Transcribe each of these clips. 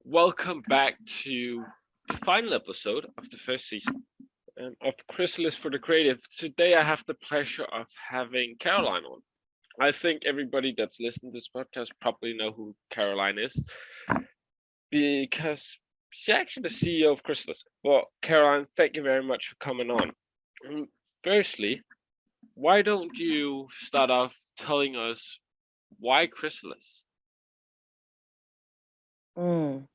Welcome back to the final episode of the first season of Krisullis for the Creative. Today, I have the pleasure of having Caroline on. I think everybody that's listening to this podcast probably know who Caroline is because she's actually the CEO of Krisullis. Well, Caroline, thank you very much for coming on. Firstly, why don't you start off telling us why Krisullis? Mm,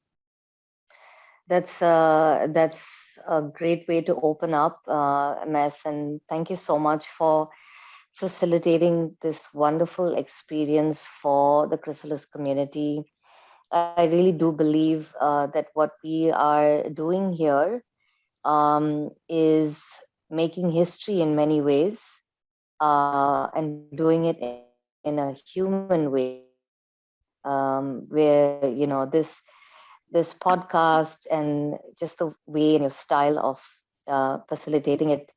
that's a great way to open up, Mess, and thank you so much for facilitating this wonderful experience for the Chrysalis community. I really do believe that what we are doing here is making history in many ways, and doing it in a human way, where this podcast and just the way and your style of facilitating it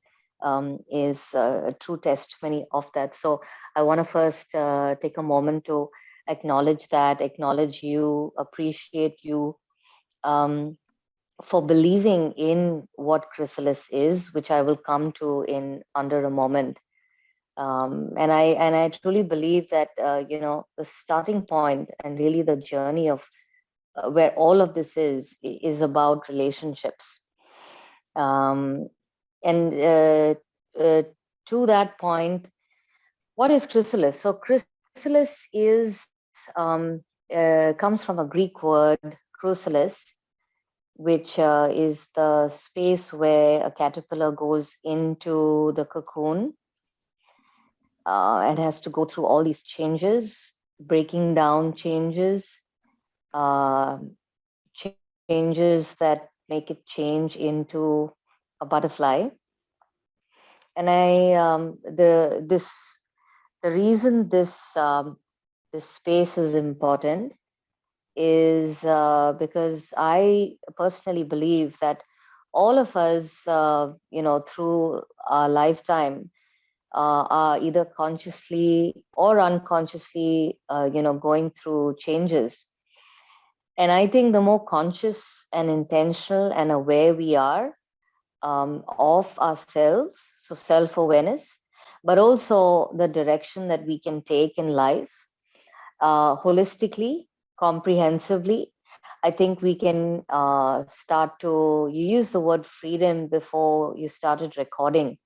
is a true testimony of that. So I want to first take a moment to acknowledge that, acknowledge you, appreciate you for believing in what Chrysalis is, which I will come to in under a moment. And I truly believe that the starting point and really the journey of where all of this is about relationships. Um, and to that point, what is chrysalis? So chrysalis comes from a Greek word chrysalis, which is the space where a caterpillar goes into the cocoon and has to go through all these changes, breaking down changes, uh, changes that make it change into a butterfly. And the reason this space is important is because I personally believe that all of us, through our lifetime, are either consciously or unconsciously, going through changes. And I think the more conscious and intentional and aware we are of ourselves, so self awareness, but also the direction that we can take in life holistically, comprehensively, I think we can start to. You use the word freedom before you started recording.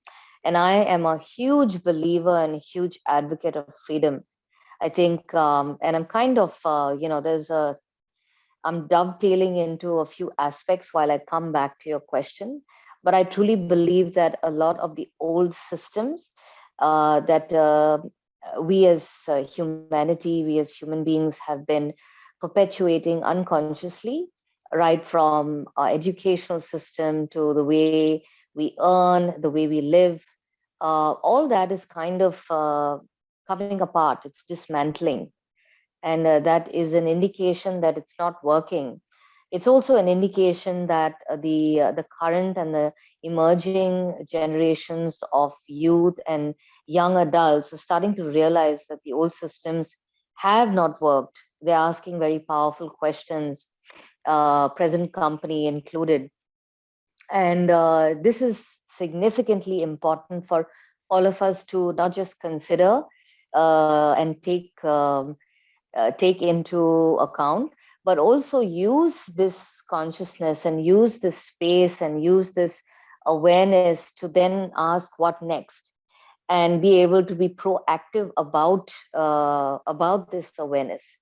And I am a huge believer and a huge advocate of freedom. I think, and I'm kind of, I'm dovetailing into a few aspects while I come back to your question. But I truly believe that a lot of the old systems that we as humanity, we as human beings have been perpetuating unconsciously, right from our educational system to the way we earn, the way we live, all that is kind of coming apart, it's dismantling, and that is an indication that it's not working. It's also an indication that the current and the emerging generations of youth and young adults are starting to realize that the old systems have not worked. They're asking very powerful questions, present company included, and this is significantly important for all of us to not just consider and take into account, but also use this consciousness and use this space and use this awareness to then ask what next, and be able to be proactive about this awareness.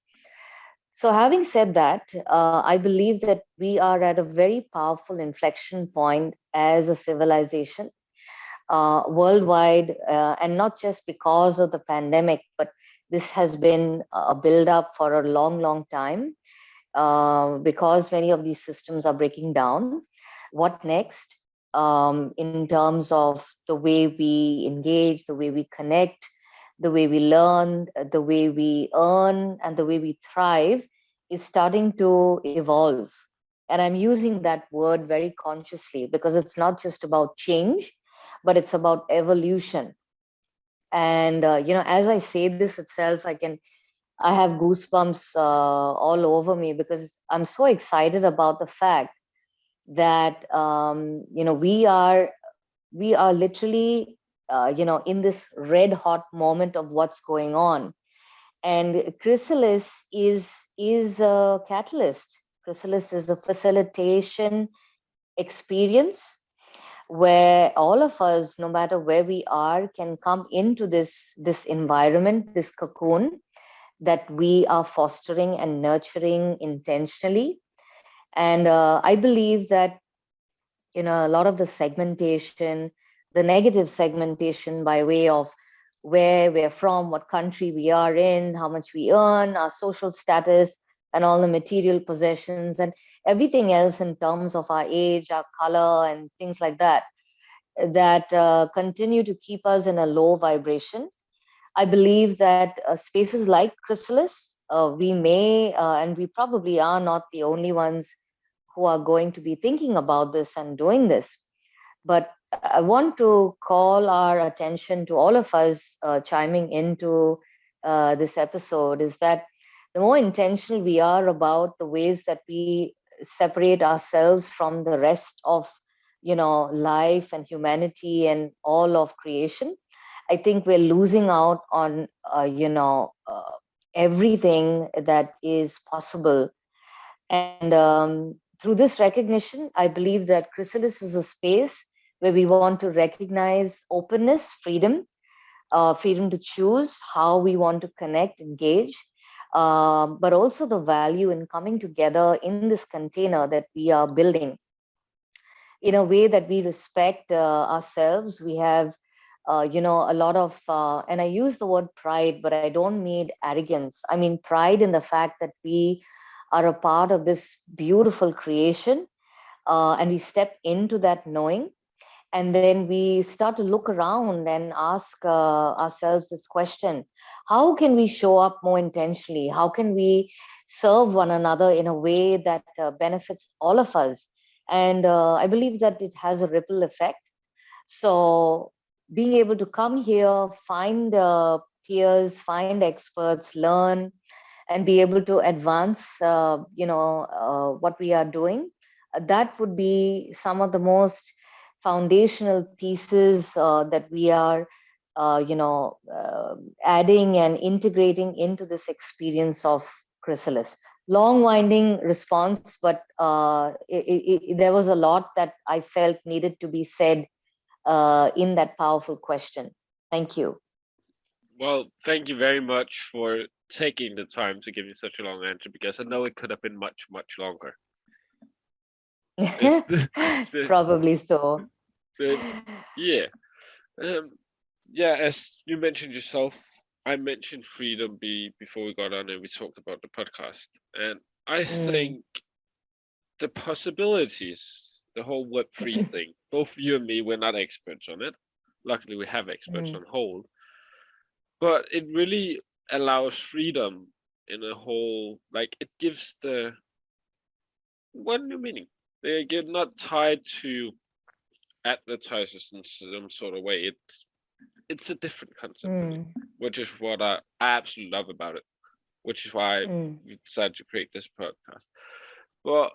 So, having said that, I believe that we are at a very powerful inflection point as a civilization worldwide, and not just because of the pandemic, but this has been a build up for a long, long time because many of these systems are breaking down. What next in terms of the way we engage, the way we connect, the way we learn, the way we earn, and the way we thrive is starting to evolve. And I'm using that word very consciously because it's not just about change, but it's about evolution. And as I say this itself, I can I have goosebumps all over me because I'm so excited about the fact that we are literally in this red hot moment of what's going on, and Chrysalis is a catalyst. Chrysalis is a facilitation experience where all of us, no matter where we are, can come into this environment, this cocoon that we are fostering and nurturing intentionally. And I believe that a lot of the segmentation, the negative segmentation by way of where we're from, what country we are in, how much we earn, our social status, and all the material possessions, and everything else in terms of our age, our color, and things like that, that continue to keep us in a low vibration. I believe that spaces like Chrysalis, we may, and we probably are not the only ones who are going to be thinking about this and doing this. But I want to call our attention to all of us chiming into this episode is that the more intentional we are about the ways that we separate ourselves from the rest of, life and humanity and all of creation, I think we're losing out on, everything that is possible. And through this recognition, I believe that Chrysalis is a space where we want to recognize openness, freedom to choose how we want to connect, engage, but also the value in coming together in this container that we are building in a way that we respect ourselves. We have, a lot of, and I use the word pride, but I don't mean arrogance. I mean pride in the fact that we are a part of this beautiful creation, and we step into that knowing, and then we start to look around and ask ourselves this question: how can we show up more intentionally? How can we serve one another in a way that benefits all of us? And I believe that it has a ripple effect. So being able to come here, find peers, find experts, learn, and be able to advance, what we are doing, that would be some of the most foundational pieces that we are, adding and integrating into this experience of Chrysalis. Long winding response, but there was a lot that I felt needed to be said in that powerful question. Thank you. Well, thank you very much for taking the time to give me such a long answer, because I know it could have been much, much longer. It's the, Probably so. the yeah. Um, yeah, as you mentioned yourself, I mentioned freedom before we got on and we talked about the podcast. And I Mm. think the possibilities, the whole Web3 thing, both you and me, we're not experts on it. Luckily, we have experts Mm. on hold, but it really allows freedom in a whole, like, it gives the one new meaning. They get not tied to advertisers in some sort of way. It's a different concept for me, Mm. which is what I absolutely love about it, which is why Mm. we decided to create this podcast. But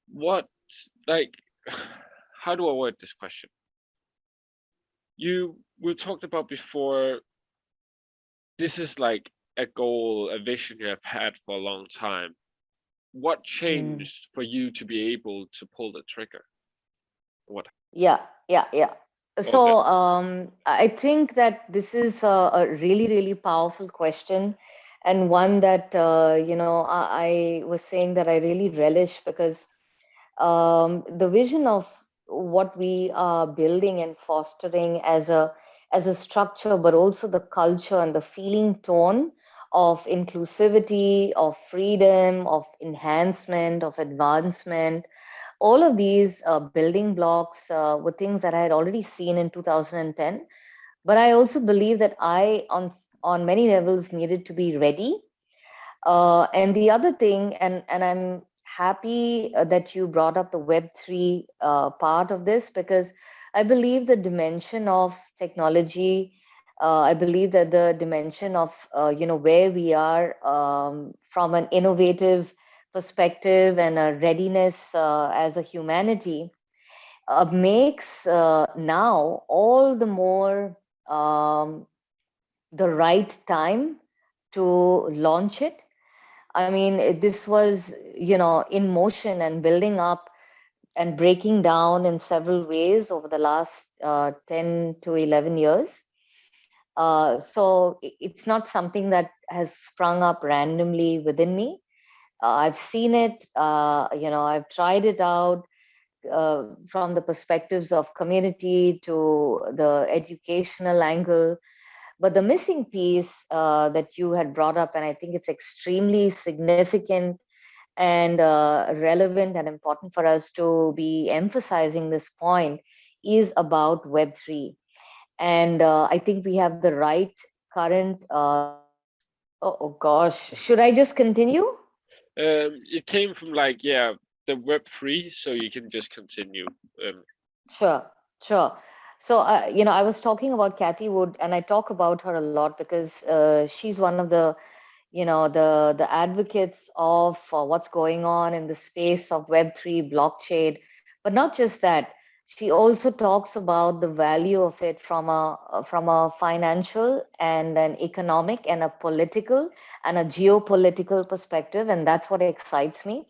what, like, how do I word this question? We talked about before, this is like a goal, a vision you have had for a long time. What Mm. changed for you to be able to pull the trigger? What? Yeah, yeah, yeah. Okay. So I think that this is a really, really powerful question, and one that I was saying that I really relish because the vision of what we are building and fostering as a structure, but also the culture and the feeling tone of inclusivity, of freedom, of enhancement, of advancement. All of these building blocks were things that I had already seen in 2010, but I also believe that I on many levels needed to be ready. And the other thing, and I'm happy that you brought up the Web3 part of this, because I believe the dimension of technology I believe that the dimension of where we are from an innovative perspective and a readiness as a humanity makes now all the more the right time to launch it. I mean, this was, in motion and building up and breaking down in several ways over the last 10 to 11 years. So it's not something that has sprung up randomly within me. I've seen it, I've tried it out from the perspectives of community to the educational angle. But the missing piece that you had brought up, and I think it's extremely significant and relevant and important for us to be emphasizing this point, is about Web3. And I think we have the right current. Oh gosh, should I just continue? It came from like, yeah, the Web3, so you can just continue. Sure, sure. So, I was talking about Kathy Wood, and I talk about her a lot because she's one of the, the advocates of what's going on in the space of Web3 blockchain. But not just that, she also talks about the value of it from a financial and an economic and a political and a geopolitical perspective, and that's what excites me.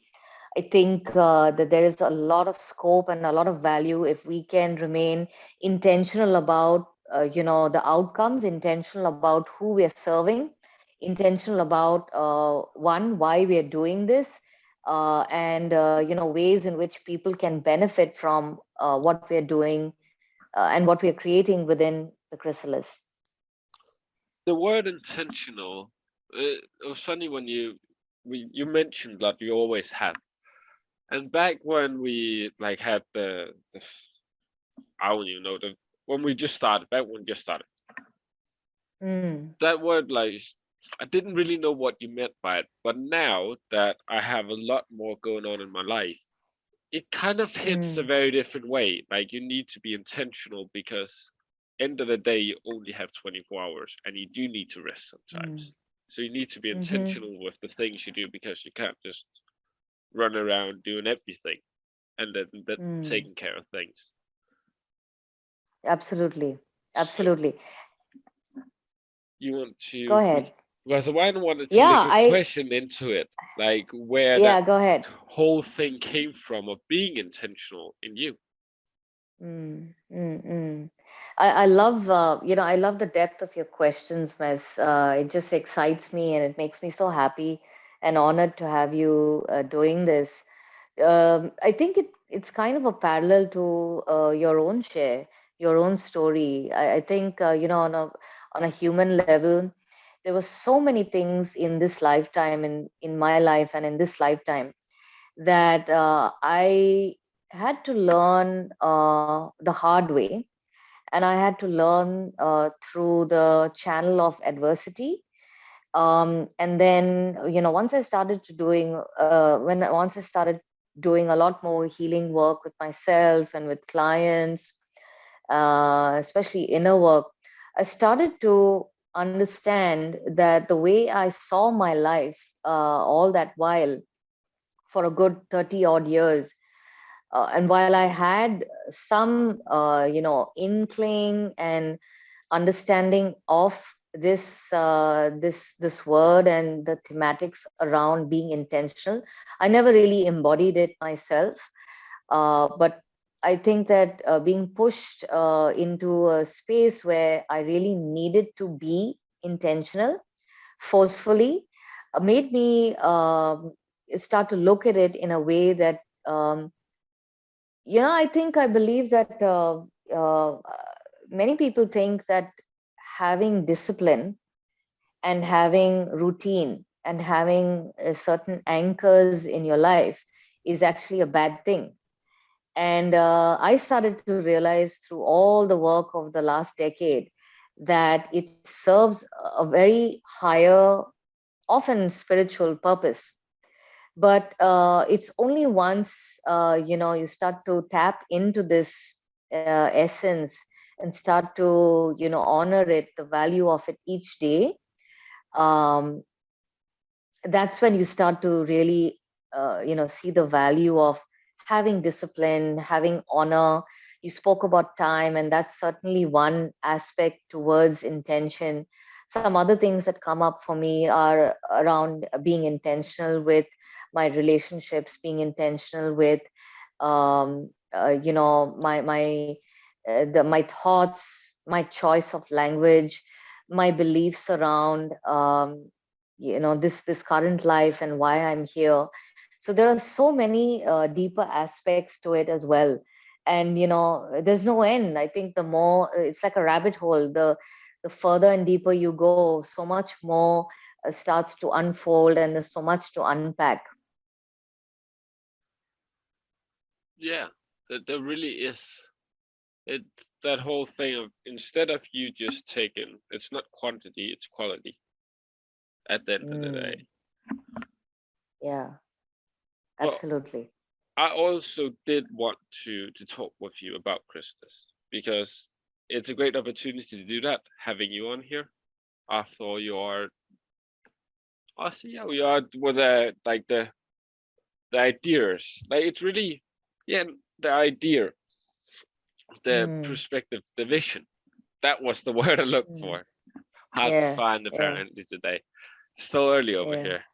I think that there is a lot of scope and a lot of value if we can remain intentional about, the outcomes, intentional about who we are serving, intentional about one, why we are doing this, and ways in which people can benefit from what we are doing and what we are creating within the Chrysalis. The word intentional, it was funny when you mentioned that you always have. And back when we like had I don't even know, when we just started, back when we just started, Mm, that word, like, I didn't really know what you meant by it. But now that I have a lot more going on in my life, it kind of hits a mm, very different way. Like, you need to be intentional because end of the day you only have 24 hours and you do need to rest mm, sometimes. So you need to be mm-hmm, intentional with the things you do because you can't just run around doing everything and then mm. taking care of things. Absolutely. So Absolutely. you want Go to ahead. well, so I wanted to Yeah, make a question into it, like where that yeah, go ahead. whole thing came from of being intentional in you. Mm, mm, mm. I love, I love the depth of your questions, Miss. It just excites me and it makes me so happy and honored to have you doing this. I think it's kind of a parallel to your own share, your own story. I think, on a human level, there were so many things in this lifetime, in my life and in this lifetime, that I had to learn the hard way, and I had to learn through the channel of adversity. And then, once I started to doing, when once I started doing a lot more healing work with myself and with clients, especially inner work, I started to understand that the way I saw my life all that while for a good 30 odd years. And while I had some, inkling and understanding of this word and the thematics around being intentional, I never really embodied it myself. But I think that being pushed into a space where I really needed to be intentional forcefully made me start to look at it in a way that I believe that many people think that having discipline and having routine and having certain anchors in your life is actually a bad thing. And I started to realize through all the work of the last decade that it serves a very higher, often spiritual purpose. But it's only once you start to tap into this essence and start to, honor it, the value of it each day, um, that's when you start to really, see the value of having discipline, having honor. You spoke about time, and that's certainly one aspect towards intention. Some other things that come up for me are around being intentional with my relationships, being intentional with, my thoughts, my choice of language, my beliefs around, this current life and why I'm here. So there are so many deeper aspects to it as well. And there's no end. I think the more, it's like a rabbit hole, the further and deeper you go, so much more starts to unfold, and there's so much to unpack. Yeah, there really is. It that whole thing of, instead of you just taking, it's not quantity, it's quality at the end of the day. Mm, yeah, But absolutely. I also did want to talk with you about Christmas, because it's a great opportunity to do that, having you on here. After all, you are, I see how you are with the ideas. Like, it's really, yeah, the idea, the Mm, perspective, the vision. That was the word I looked mm, for. Hard to yeah, find yeah, apparently today. Still early over yeah. here.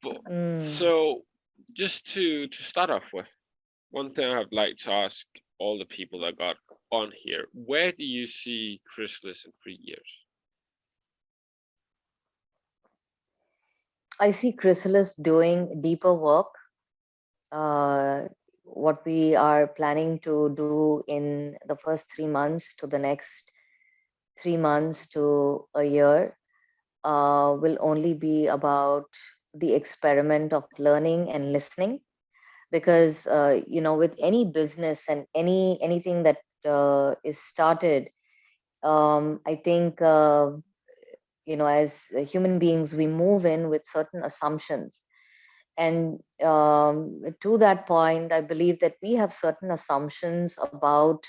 But Mm. so, just to start off with, one thing I'd like to ask all the people that got on here: where do you see Krisullis in 3 years? I see Chrysalis doing deeper work. What we are planning to do in the first 3 months to the next 3 months to a year will only be about the experiment of learning and listening. Because with any business and anything that is started, I think, as human beings, we move in with certain assumptions. And to that point, I believe that we have certain assumptions about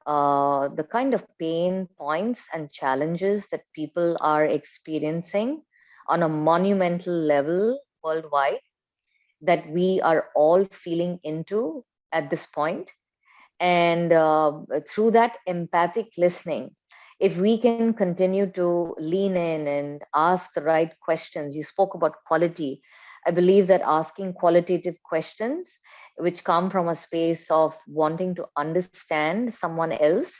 the kind of pain points and challenges that people are experiencing on a monumental level worldwide, that we are all feeling into at this point. And through that empathic listening, if we can continue to lean in and ask the right questions. You spoke about quality. I believe that asking qualitative questions, which come from a space of wanting to understand someone else,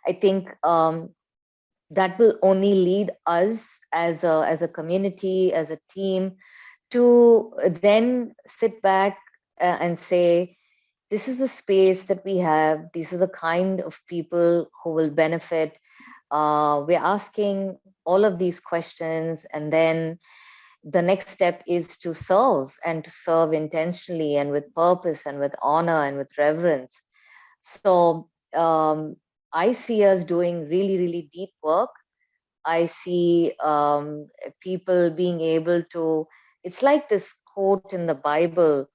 I think that will only lead us as a community, as a team, to then sit back and say, this is the space that we have. These are the kind of people who will benefit. We're asking all of these questions, and then the next step is to serve, and to serve intentionally and with purpose and with honor and with reverence. So I see us doing really, really deep work. I see people being able to, it's like this quote in the Bible.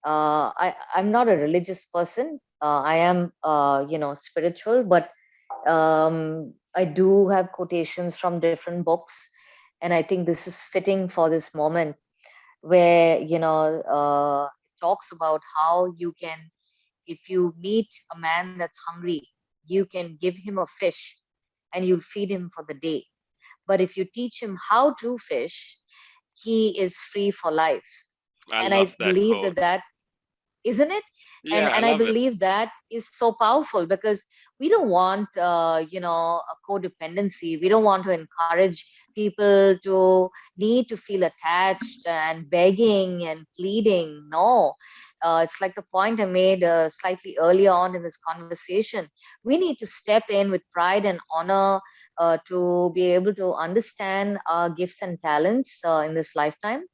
I'm not a religious person. I am, spiritual, but I do have quotations from different books. And I think this is fitting for this moment, where, it talks about how you can, if you meet a man that's hungry, you can give him a fish and you'll feed him for the day. But if you teach him how to fish, he is free for life. I And love I that believe that quote. that, isn't it? and Yeah, I and I love it. believe that is so powerful, because we don't want, a codependency. We don't want to encourage people to need to feel attached and begging and pleading. No. It's like the point I made slightly earlier on in this conversation. We need to step in with pride and honor, to be able to understand our gifts and talents in this lifetime,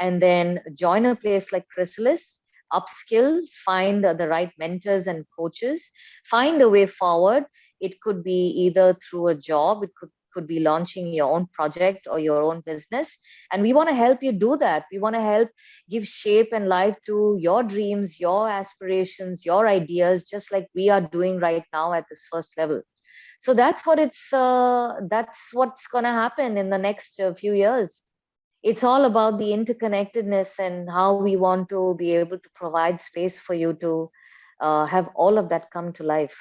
and then join a place like Chrysalis, upskill, find the right mentors and coaches, find a way forward. It could be either through a job, it could could be launching your own project or your own business. And we want to help you do that. We want to help give shape and life to your dreams, your aspirations, your ideas, just like we are doing right now at this first level. So that's what's going to happen in the next few years. It's all about the interconnectedness and how we want to be able to provide space for you to have all of that come to life.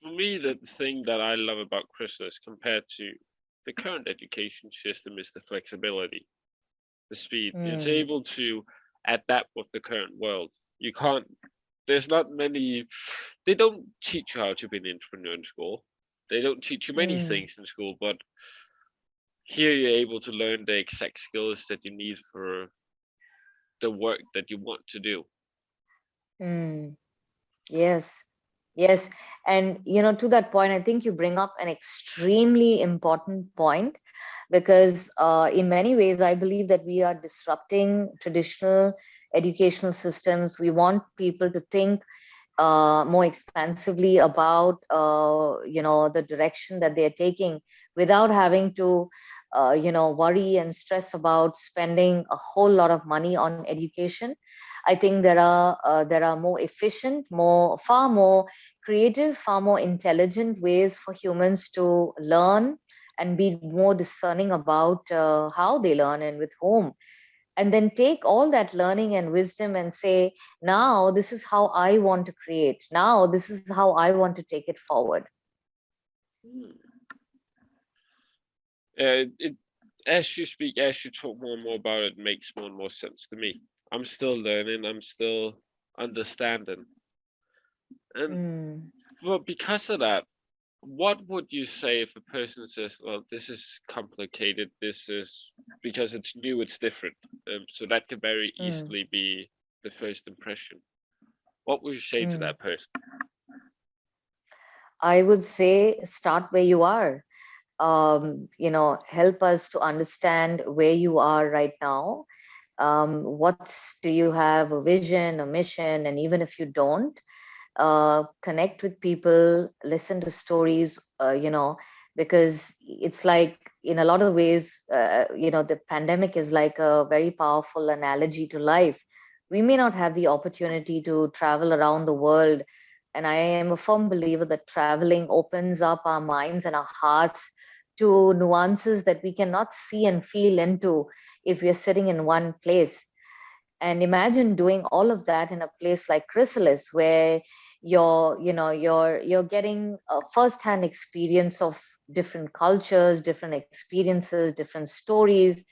For me, the thing that I love about Krisullis compared to the current education system is the flexibility, the speed. It's Mm, able to adapt with the current world. You can't. There's not many. They don't teach you how to be an entrepreneur in school. They don't teach you many mm, things in school, but here you're able to learn the exact skills that you need for the work that you want to do. mm. Yes, yes. And, to that point, I think you bring up an extremely important point because, in many ways, I believe that we are disrupting traditional educational systems. We want people to think more expansively about the direction that they're taking without having to worry and stress about spending a whole lot of money on education. I think there are more efficient, far more creative, far more intelligent ways for humans to learn and be more discerning about how they learn and with whom, and then take all that learning and wisdom and say, now this is how I want to create, now this is how I want to take it forward. Hmm. It as you speak, as you talk more and more about it, makes more and more sense to me. I'm still learning. I'm still understanding, and Mm, well, because of that, what would you say if a person says, "Well, this is complicated. This is because it's new. It's different." So that could very mm, easily be the first impression. What would you say to mm. that person? I would say start where you are. Help us to understand where you are right now. What do you have, a vision, a mission? And even if you don't, connect with people, listen to stories, because it's like, in a lot of ways, the pandemic is like a very powerful analogy to life. We may not have the opportunity to travel around the world. And I am a firm believer that traveling opens up our minds and our hearts to nuances that we cannot see and feel into if we're sitting in one place. And imagine doing all of that in a place like Chrysalis, where you're getting a first-hand experience of different cultures, different experiences, different stories,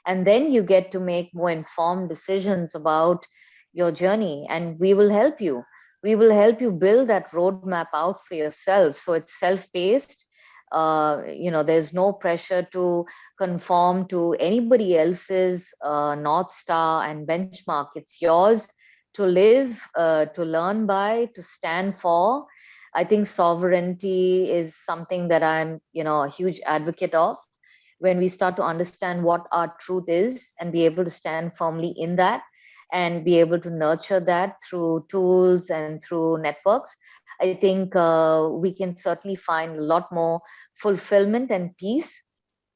and then you get to make more informed decisions about your journey. And we will help you build that roadmap out for yourself, so it's self-paced. There's no pressure to conform to anybody else's north star and benchmark. It's yours to live, to learn by, to stand for. I think sovereignty is something that I'm a huge advocate of. When we start to understand what our truth is and be able to stand firmly in that and be able to nurture that through tools and through networks, I think we can certainly find a lot more fulfillment and peace.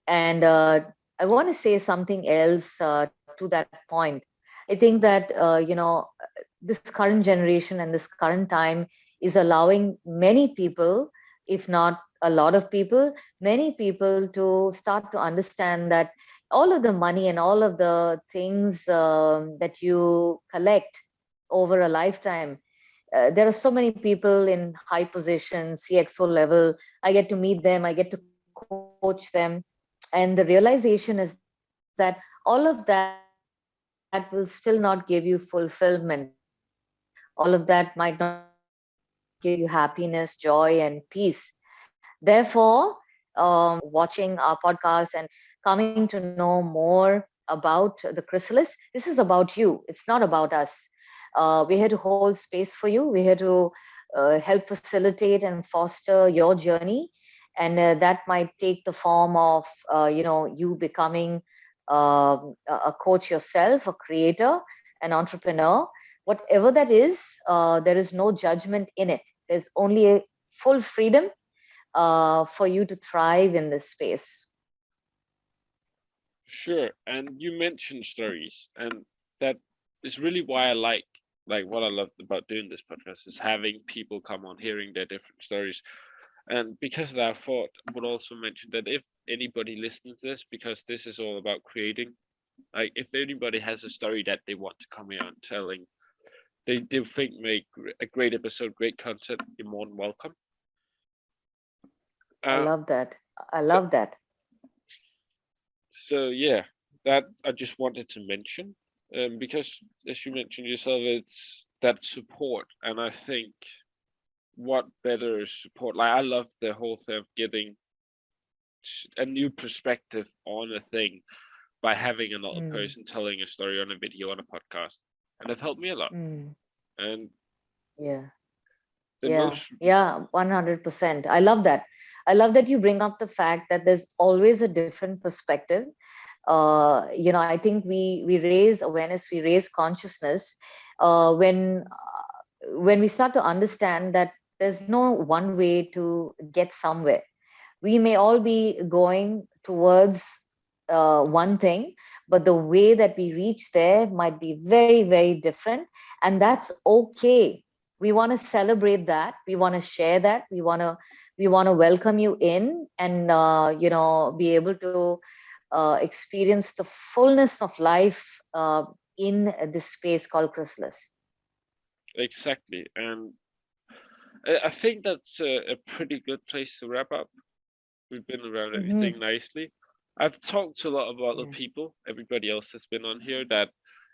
And I want to say something else to that point. I think that this current generation and this current time is allowing many people, if not a lot of people, many people to start to understand that all of the money and all of the things that you collect over a lifetime, there are so many people in high positions, CXO level. I get to meet them, I get to coach them. And the realization is that all of that will still not give you fulfillment. All of that might not give you happiness, joy, and peace. Therefore, whoever is listening or watching our podcast and coming to know more about the Chrysalis, this is about you. It's not about us. We're here to hold space for you. We're here to help facilitate and foster your journey. And that might take the form of, you becoming a coach yourself, a creator, an entrepreneur. Whatever that is, there is no judgment in it. There's only a full freedom, for you to thrive in this space. Sure. And you mentioned stories, and that is really why I like what I love about doing this podcast is having people come on, hearing their different stories. And because of that, I thought I would also mention that if anybody listens to this, because this is all about creating, like if anybody has a story that they want to come here and telling, they do think make a great episode, great content, you're more than welcome. I Uh, love that. I love that. so yeah, that I just wanted to mention, because as you mentioned yourself, it's that support, and I think what better support? Like I love the whole thing of getting a new perspective on a thing by having another Mm, person telling a story on a video on a podcast, and it helped me a lot. mm, And yeah. the Yeah, most, yeah, 100%. I love that. I love that you bring up the fact that there's always a different perspective. I think we raise awareness, we raise consciousness when we start to understand that there's no one way to get somewhere. We may all be going towards one thing, but the way that we reach there might be very, very different, and that's okay. We want to celebrate that. We want to share that. We want to welcome you in, and be able to experience the fullness of life in this space called Chrysalis. exactly, and I think that's a pretty good place to wrap up. We've been around Hmm. everything nicely. I've talked to a lot of other Yeah. people, everybody else that's been on here, that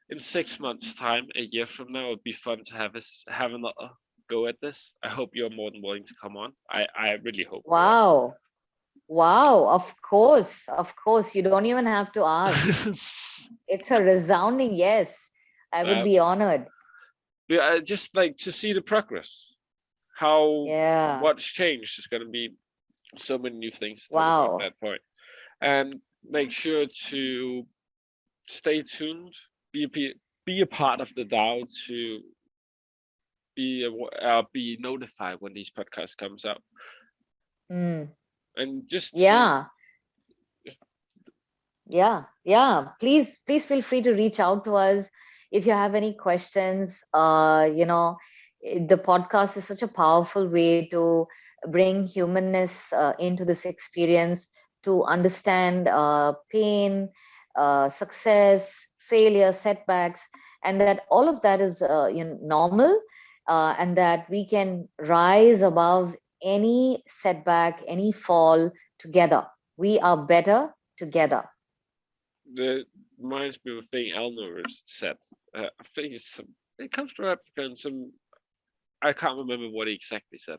in 6 months' time, a year from now, it'd be fun to have another go at this. I hope you're more than willing to come on. I really hope you Wow. Wow. Of course. You don't even have to ask. are. It's a resounding yes. I would uh, be honored. but I just like to see the progress. How Yeah. what's changed is going to be so many new things to talk about at Wow. that point. And make sure to stay tuned, be a part of the DAO to be notified when these podcasts comes out, Mm. and just to Yeah. Yeah. Please feel free to reach out to us if you have any questions. The podcast is such a powerful way to bring humanness into this experience, to understand pain, success, failure, setbacks, and that all of that is normal, and that we can rise above any setback, any fall together. We are better together. the reminds me of a thing Elnor said. I think it comes from Africa, and some I can't remember what he exactly said,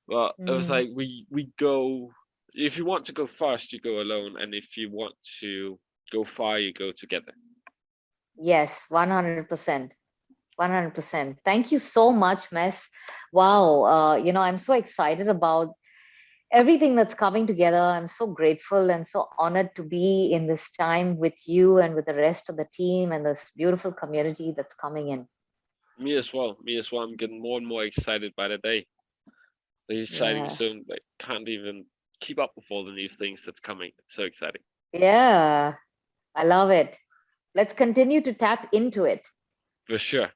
but it was Mm. like we go. If you want to go fast, you go alone, and if you want to go far, you go together. Yes, 100%. 100%. Thank you so much, Mess. Wow. I'm so excited about everything that's coming together. I'm so grateful and so honored to be in this time with you and with the rest of the team and this beautiful community that's coming in. Me as well. Me as well. I'm getting more and more excited by the day. It's exciting Yeah. soon. Like can't even keep up with all the new things that's coming. It's so exciting. Yeah. I love it. Let's continue to tap into it. For sure.